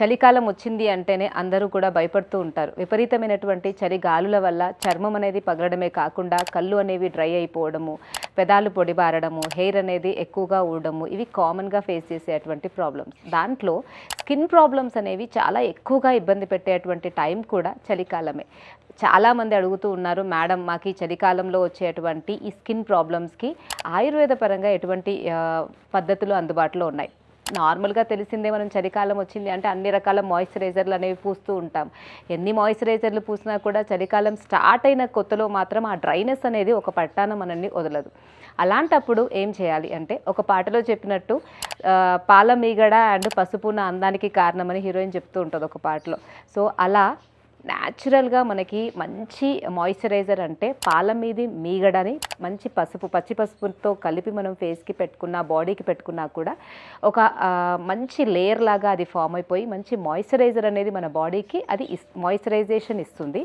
చలికాలం వచ్చింది అంటేనే అందరూ కూడా భయపడుతూ ఉంటారు. విపరీతమైనటువంటి చలి గాలుల వల్ల చర్మం అనేది పగలడమే కాకుండా కళ్ళు అనేవి డ్రై అయిపోవడము, పెదాలు పొడిబారడము, హెయిర్ అనేది ఎక్కువగా ఊడడము, ఇవి కామన్గా ఫేస్ చేసేటువంటి ప్రాబ్లమ్స్. దాంట్లో స్కిన్ ప్రాబ్లమ్స్ అనేవి చాలా ఎక్కువగా ఇబ్బంది పెట్టేటువంటి టైం కూడా చలికాలమే. చాలామంది అడుగుతూ ఉన్నారు, మేడం మాకు ఈ చలికాలంలో వచ్చేటువంటి ఈ స్కిన్ ప్రాబ్లమ్స్కి ఆయుర్వేద పరంగా ఎటువంటి పద్ధతులు అందుబాటులో ఉన్నాయి? నార్మల్గా తెలిసిందే, మనం చలికాలం వచ్చింది అంటే అన్ని రకాల మాయిశ్చరైజర్లు అనేవి పూస్తూ ఉంటాం. ఎన్ని మాయిశ్చరైజర్లు పూసినా కూడా చలికాలం స్టార్ట్ అయిన కొత్తలో మాత్రం ఆ డ్రైనెస్ అనేది ఒక పట్టాన మనల్ని వదలదు. అలాంటప్పుడు ఏం చేయాలి అంటే, ఒక పాటలో చెప్పినట్టు పాల మీగడ అండ్ పసుపు నా అందానికి కారణమని హీరోయిన్ చెప్తూ ఉంటుంది ఒక పాటలో. సో అలా న్యాచురల్గా మనకి మంచి మాయిశ్చరైజర్ అంటే పాల మీది మీగడని మంచి పసుపు, పచ్చి పసుపుతో కలిపి మనం ఫేస్కి పెట్టుకున్న, బాడీకి పెట్టుకున్నా కూడా ఒక మంచి లేయర్ లాగా అది ఫామ్ అయిపోయి మంచి మాయిశ్చరైజర్ అనేది మన బాడీకి అది మాయిశ్చరైజేషన్ ఇస్తుంది.